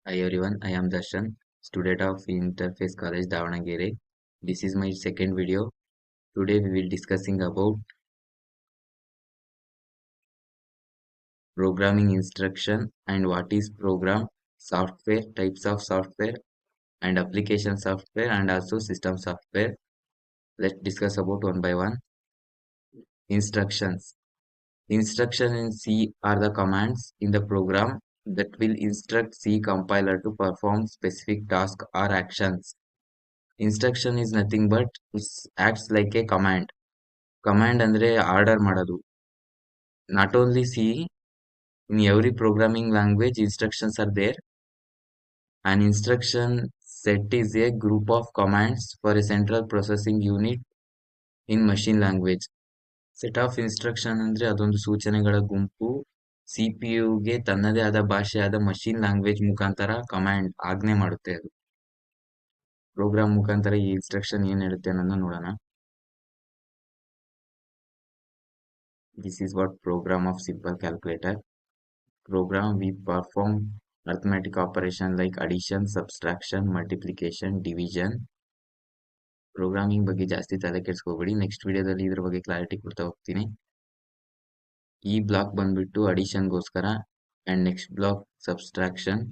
Hi everyone, I am Darshan, student of Interface College, Davanagere. This is my second video. Today we will discussing about programming instruction and what is program, software, types of software and application software and also system software. Let's discuss about one by one. Instructions. Instruction in C are the commands in the program that will instruct C compiler to perform specific task or actions. Instruction is nothing but acts like a command. Command ಅಂದ್ರೆ order ಮಾಡೋದು. Not only C, in every programming language, instructions are there. An instruction set is a group of commands for a central processing unit in machine language. Set of instruction ಅಂದ್ರೆ ಅದೊಂದು ಸೂಚನೆಗಳ ಗುಂಪು ಸಿಪಿಯುಗೆ ತನ್ನದೇ ಆದ ಭಾಷೆಯಾದ machine language ಮುಖಾಂತರ command ಆಜ್ಞೆ ಮಾಡುತ್ತೆ. ಅದು ಪ್ರೋಗ್ರಾಮ್ ಮುಖಾಂತರ ಈ ಇನ್ಸ್ಟ್ರಕ್ಷನ್ ಏನ್ ಹೇಳುತ್ತೆ ಅನ್ನೋದನ್ನ ನೋಡೋಣ. This is what program of simple calculator. Program we perform arithmetic operation like addition, subtraction, multiplication, division. Programming ಬಗ್ಗೆ ಜಾಸ್ತಿ ತಲೆ ಕೆಡಿಸ್ಕೋಬೇಡಿ. ನೆಕ್ಸ್ಟ್ ವಿಡಿಯೋದಲ್ಲಿ ಇದ್ರ ಬಗ್ಗೆ ಕ್ಲಾರಿಟಿ ಕೊಡ್ತಾ ಹೋಗ್ತೀನಿ. ಈ ಬ್ಲಾಕ್ ಬಂದ್ಬಿಟ್ಟು ಅಡಿಷನ್ಗೋಸ್ಕರ and next block subtraction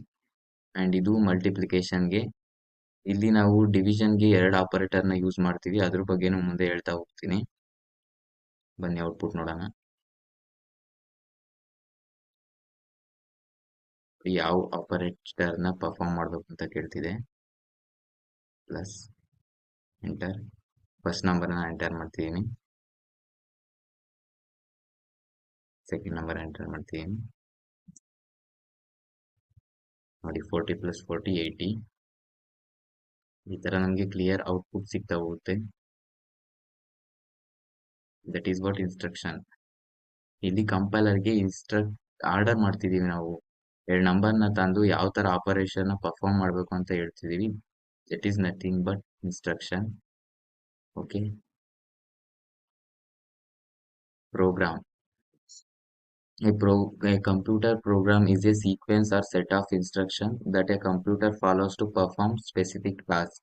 and ಇದು ಮಲ್ಟಿಪ್ಲಿಕೇಶನ್ಗೆ. ಇಲ್ಲಿ ನಾವು ಡಿವಿಷನ್ಗೆ 2 ಆಪರೇಟರ್ನ ಯೂಸ್ ಮಾಡ್ತೀವಿ. ಅದ್ರ ಬಗ್ಗೆನೂ ಮುಂದೆ ಹೇಳ್ತಾ ಹೋಗ್ತೀನಿ. ಬನ್ನಿ ಔಟ್ಪುಟ್ ನೋಡೋಣ. ಯಾವ ಆಪರೇಟರ್ನ ಪರ್ಫಾರ್ಮ್ ಮಾಡ್ಬೇಕು ಅಂತ ಕೇಳ್ತಿದೆ. Plus enter. ಫಸ್ಟ್ ನಂಬರ್ನ ಎಂಟರ್ ಮಾಡ್ತಿದ್ದೀನಿ, ಸೆಕೆಂಡ್ ನಂಬರ್ ಎಂಟರ್ ಮಾಡ್ತಿದ್ದೀನಿ. ನೋಡಿ 40 + 40 80. ಈ ತರ ನಮಗೆ ಕ್ಲಿಯರ್ ಔಟ್ಪುಟ್ ಸಿಗ್ತಾ ಹೋಗುತ್ತೆ. That is what instruction. ಇಲ್ಲಿ ಕಂಪೈಲರ್ಗೆ ಆರ್ಡರ್ ಮಾಡ್ತಿದೀವಿ ನಾವು. 2 ನಂಬರ್ನ ತಂದು ಯಾವ ತರ ಆಪರೇಷನ್ ಪರ್ಫಾರ್ಮ್ ಮಾಡಬೇಕು ಅಂತ ಹೇಳ್ತಿದೀವಿ. That is nothing but instruction. Okay. Program. A computer program is a sequence or set of instructions that a computer follows to perform specific task.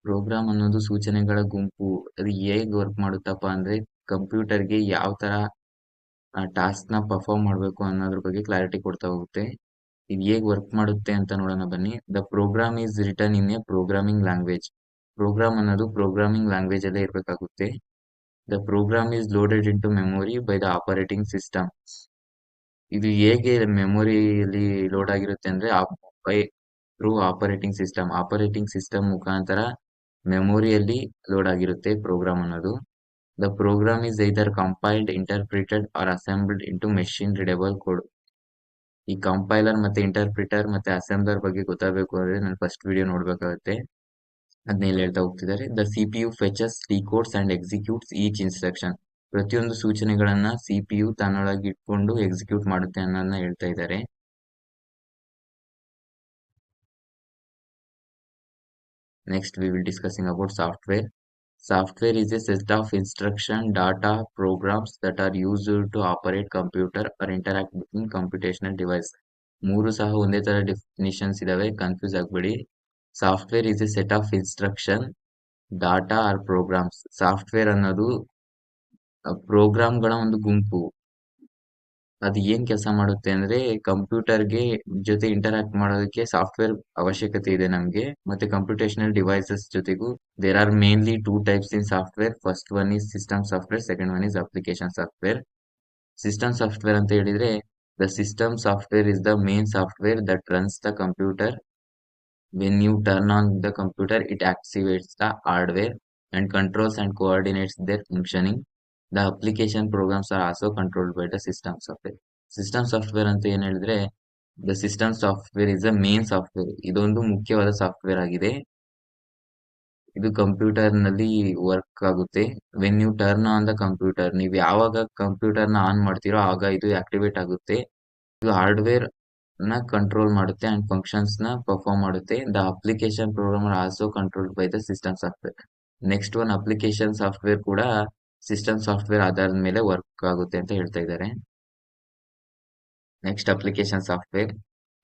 Program ಅನ್ನೋದು ಸೂಚನೆಗಳ ಗುಂಪು. ಅದು ಹೇಗೆ ವರ್ಕ್ ಮಾಡುತ್ತಪ್ಪ ಅಂದ್ರೆ ಕಂಪ್ಯೂಟರ್ಗೆ ಯಾವ ತರ ಟಾಸ್ಕ್ ನ ಪರ್ಫಾರ್ಮ್ ಮಾಡಬೇಕು ಅನ್ನೋದ್ರ ಬಗ್ಗೆ ಕ್ಲಾರಿಟಿ ಕೊಡ್ತಾ ಹೋಗುತ್ತೆ. ಇದು ಹೇಗೆ ವರ್ಕ್ ಮಾಡುತ್ತೆ ಅಂತ ನೋಡೋಣ ಬನ್ನಿ. The program is return in a programming language. Program ಅನ್ನೋದು ಪ್ರೋಗ್ರಾಮಿಂಗ್ ಲ್ಯಾಂಗ್ವೇಜ್ ಅಲ್ಲೇ ಇರಬೇಕಾಗುತ್ತೆ. The program is loaded into memory by the operating system. ಇದು ಹೇಗೆ ಮೆಮೊರಿಯಲ್ಲಿ ಲೋಡ್ ಆಗಿರುತ್ತೆ ಅಂದ್ರೆ by through operating system. Operating system ಮುಖಾಂತರ ಮೆಮೊರಿಯಲ್ಲಿ ಲೋಡ್ ಆಗಿರುತ್ತೆ ಪ್ರೋಗ್ರಾಮ್ ಅನ್ನೋದು. The program is either compiled, interpreted or assembled into machine readable code. ಈ ಕಂಪೈಲರ್ ಮತ್ತೆ ಇಂಟರ್ಪ್ರಿಟರ್ ಮತ್ತೆ ಅಸೆಂಬ್ಲರ್ ಬಗ್ಗೆ ಗೊತ್ತಾಗಬೇಕು ಅಂದ್ರೆ ನಾನು ಫಸ್ಟ್ ವಿಡಿಯೋ ನೋಡ್ಬೇಕಾಗುತ್ತೆ. ಅದನ್ನೆಲ್ಲ ಹೇಳ್ತಾ ಹೋಗ್ತಿದ್ದಾರೆ. The CPU fetches, decodes and executes each instruction. ಪ್ರತಿಯೊಂದು ಸೂಚನೆಗಳನ್ನ ಸಿಪಿಯು ತನ್ನೊಳಗೆ ಇಟ್ಕೊಂಡು ಎಕ್ಸಿಕ್ಯೂಟ್ ಮಾಡುತ್ತೆ ಅನ್ನೋದನ್ನ ಹೇಳ್ತಾ ಇದ್ದಾರೆ. Next we will discussing about software. Software is a set of instruction, data, programs that are used to operate computer or interact between computational device. ಮೂರು ಸಹ ಒಂದೇ ತರ ಡೆಫಿನಿಷನ್ಸ್ ಇದಾವೆ, ಕನ್ಫ್ಯೂಸ್ ಆಗಬೇಡಿ. Software is a set of instruction, data or programs. Software ಅನ್ನೋದು ಪ್ರೋಗ್ರಾಮ್ಗಳ ಒಂದು ಗುಂಪು. ಅದು ಏನ್ ಕೆಲಸ ಮಾಡುತ್ತೆ ಅಂದ್ರೆ ಕಂಪ್ಯೂಟರ್ಗೆ ಜೊತೆ ಇಂಟರಾಕ್ಟ್ ಮಾಡೋದಕ್ಕೆ ಸಾಫ್ಟ್ವೇರ್ ಅವಶ್ಯಕತೆ ಇದೆ ನಮ್ಗೆ. ಮತ್ತೆ ಕಂಪ್ಯೂಟೇಷನಲ್ ಡಿವೈಸಸ್ ಜೊತೆಗೂ. There are mainly 2 types in software. First one is system software, second one is application software. System software ಅಂತ ಹೇಳಿದ್ರೆ the system software is the main software that runs the computer. When you turn on the computer it activates the hardware and controls and coordinates their functioning. The application programs are also controlled by the system software. System software ಅಂತ ಏನ್ ಹೇಳಿದ್ರೆ the system software is the main software. ಇದೊಂದು ಮುಖ್ಯವಾದ software ಆಗಿದೆ. ಇದು computer ನಲ್ಲಿ work ಆಗುತ್ತೆ. When you turn on the computer, ನೀವು ಯಾವಾಗ ಕಂಪ್ಯೂಟರ್ ನ ಆನ್ ಮಾಡ್ತೀರೋ ಆಗ ಇದು ಆಕ್ಟಿವೇಟ್ ಆಗುತ್ತೆ. ಇದು ಹಾರ್ಡ್ವೇರ್ ನ ಕಂಟ್ರೋಲ್ ಮಾಡುತ್ತೆ ಅಂಡ್ ಫಂಕ್ಷನ್ಸ್ ನ ಪರ್ಫಾರ್ಮ್ ಮಾಡುತ್ತೆ. The application program are also controlled by the system software. Next one application software ಕೂಡ ಸಿಸ್ಟಮ್ ಸಾಫ್ಟ್ವೇರ್ ಆಧಾರದ ಮೇಲೆ ವರ್ಕ್ ಆಗುತ್ತೆ ಅಂತ ಹೇಳ್ತಾ ಇದ್ದಾರೆ. Next application software.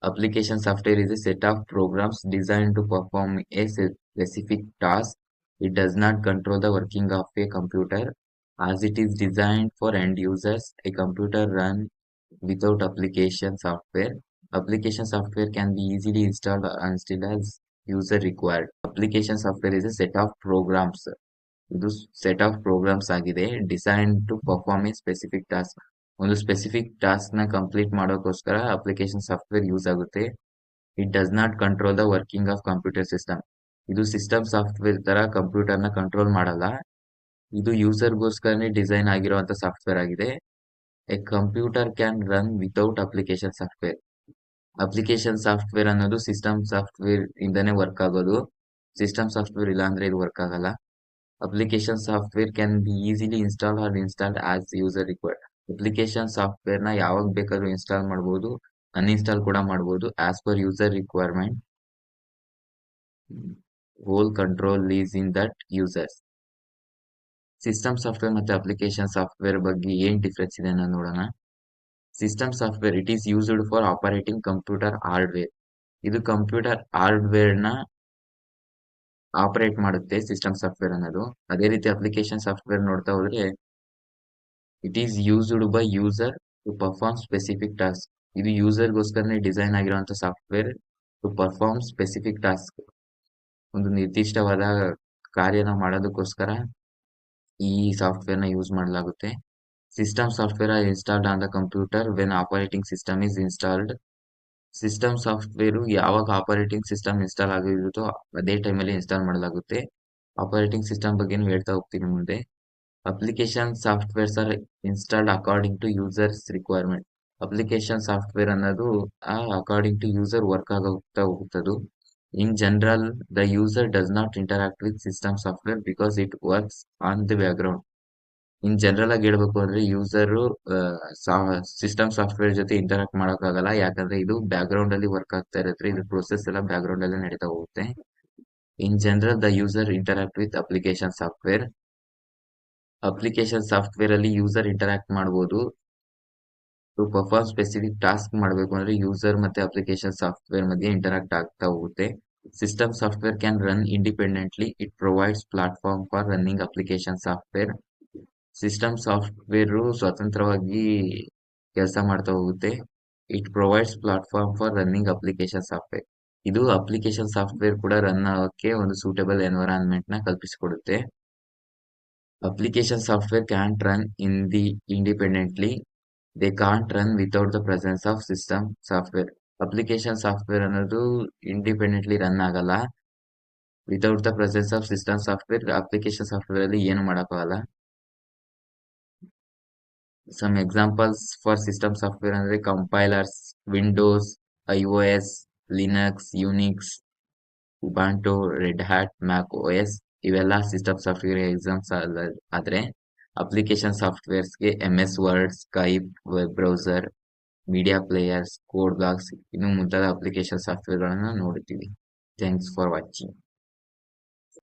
Application software is a set of programs designed to perform a specific task. It does not control the working of a computer as it is designed for end users. A computer run without application software. Application software can be easily installed or uninstalled as user required. Application software is a set of programs. ಇದು set of programs ಆಗಿದೆ design to perform a specific task. ಒಂದು specific task ನ complete ಮಾಡೋಕ್ಕೋಸ್ಕರ application software use ಆಗುತ್ತೆ. It does not control the working of computer system. ಇದು system software ತರ computer ನ control ಮಾಡಲ್ಲ. ಇದು ಯೂಸರ್ಗೋಸ್ಕರನೇ ಡಿಸೈನ್ ಆಗಿರುವಂತ ಸಾಫ್ಟ್ವೇರ್ ಆಗಿದೆ. A computer can run without application software. Application software ಅನ್ನೋದು ಸಿಸ್ಟಮ್ ಸಾಫ್ಟ್ವೇರ್ ಇಂದಾನೆ ವರ್ಕ್ ಆಗೋದು. ಸಿಸ್ಟಮ್ ಸಾಫ್ಟ್ವೇರ್ ಇಲ್ಲ ಅಂದ್ರೆ ಇದು ವರ್ಕ್ ಆಗಲ್ಲ. Application software can be easily install or installed as user required. Application software ನ ಯಾವಾಗ ಬೇಕಾದ್ರೂ ಇನ್ಸ್ಟಾಲ್ ಮಾಡಬಹುದು, ಅನ್ಇನ್ಸ್ಟಾಲ್ ಕೂಡ ಮಾಡಬಹುದು as per user requirement. Whole control is in that users. System software ಮತ್ತೆ ಅಪ್ಲಿಕೇಶನ್ ಸಾಫ್ಟ್ವೇರ್ ಬಗ್ಗೆ ಏನ್ ಡಿಫ್ರೆನ್ಸ್ ಇದೆ ಅನ್ನೋದು ನೋಡೋಣ. System software it is used for operating computer hardware. ಇದು ಕಂಪ್ಯೂಟರ್ ಹಾರ್ಡ್ವೇರ್ ನ ಆಪರೇಟ್ ಮಾಡುತ್ತೆ ಸಿಸ್ಟಮ್ ಸಾಫ್ಟ್ವೇರ್ ಅನ್ನೋದು. ಅದೇ ರೀತಿ ಅಪ್ಲಿಕೇಶನ್ ಸಾಫ್ಟ್ವೇರ್ ನೋಡ್ತಾ ಹೋದ್ರೆ it is used by user to perform specific task. ಇದು ಯೂಸರ್ಗೋಸ್ಕರನೇ ಡಿಸೈನ್ ಆಗಿರುವಂತ software to perform specific task. ಒಂದು ನಿರ್ದಿಷ್ಟವಾದ ಕಾರ್ಯನ ಮಾಡೋದಕ್ಕೋಸ್ಕರ ಈ ಸಾಫ್ಟ್ವೇರ್ ನ ಯೂಸ್ ಮಾಡಲಾಗುತ್ತೆ. System software are installed on the computer when operating system is installed. System software ಯಾವಾಗ ಆಪರೇಟಿಂಗ್ ಸಿಸ್ಟಮ್ ಇನ್ಸ್ಟಾಲ್ ಆಗಿರುತ್ತೋ ಅದೇ ಟೈಮಲ್ಲಿ ಇನ್ಸ್ಟಾಲ್ ಮಾಡಲಾಗುತ್ತೆ. ಆಪರೇಟಿಂಗ್ ಸಿಸ್ಟಮ್ ಬಗ್ಗೆ ಹೇಳ್ತಾ ಹೋಗ್ತೀನಿ ಮುಂದೆ. Application softwares are installed according to users requirement. Application software ಅನ್ನೋದು ಅಕಾರ್ಡಿಂಗ್ ಟು ಯೂಸರ್ ವರ್ಕ್ ಆಗೋಗ್ತಾ ಹೋಗ್ತದು. In general the user does not interact with system software because it works on the background. In general ಆಗಿ ಹೇಳ್ಬೇಕು ಅಂದ್ರೆ user system software ಜೊತೆ interact ಮಾಡೋಕ್ಕಾಗಲ್ಲ, ಯಾಕಂದ್ರೆ ಇದು ಬ್ಯಾಕ್ ಗ್ರೌಂಡ್ ಅಲ್ಲಿ ವರ್ಕ್ ಆಗ್ತಾ ಇರುತ್ತೆ. ಇದು ಪ್ರೋಸೆಸ್ ಎಲ್ಲ ಬ್ಯಾಕ್ ಗ್ರೌಂಡ್ ಅಲ್ಲಿ ನಡೀತಾ ಹೋಗುತ್ತೆ. ಇನ್ general the user interact with application software. Application software ಅಲ್ಲಿ ಯೂಸರ್ ಇಂಟರಾಕ್ಟ್ ಮಾಡಬಹುದು. ಟು ಪರ್ಫಾರ್ಮ್ ಸ್ಪೆಸಿಫಿಕ್ ಟಾಸ್ಕ್ ಮಾಡಬೇಕು ಅಂದ್ರೆ ಯೂಸರ್ ಮತ್ತೆ ಅಪ್ಲಿಕೇಶನ್ ಸಾಫ್ಟ್ವೇರ್ ಮಧ್ಯೆ ಇಂಟರಾಕ್ಟ್ ಆಗ್ತಾ ಹೋಗುತ್ತೆ. System software can run independently. It provides platform for running application software. System software ಸ್ವತಂತ್ರವಾಗಿ ಕೆಲಸ ಮಾಡ್ತಾ ಹೋಗುತ್ತೆ. It provides platform for running application software. ಇದು ಅಪ್ಲಿಕೇಶನ್ ಸಾಫ್ಟ್ವೇರ್ ಕೂಡ ರನ್ ಆಗೋಕ್ಕೆ ಒಂದು ಸೂಟಬಲ್ ಎನ್ವೈರನ್ಮೆಂಟ್ ನ ಕಲ್ಪಿಸಿಕೊಡುತ್ತೆ. Application software can run independently. They can't run without the presence of system software. Application software ಅನ್ನೋದು ಇಂಡಿಪೆಂಡೆಂಟ್ಲಿ ರನ್ ಆಗಲ್ಲ. Without the presence of system software application software ಅಲ್ಲಿ ಏನು ಮಾಡೋಕ್ಕಾಗಲ್ಲ. Some examples for system software ಅಂದ್ರೆ compilers, Windows, iOS, Linux, Unix, Ubuntu, Red Hat, Mac OS ಇವೆಲ್ಲ system software exams ಆದ್ರೆ application ಸಾಫ್ಟ್ವೇರ್ಸ್ಗೆ MS Word, Skype, web browser, media players, Code Blocks ಇನ್ನು ಮುಂತಾದ application software ಗಳನ್ನ ನೋಡ್ತೀವಿ. Thanks for watching.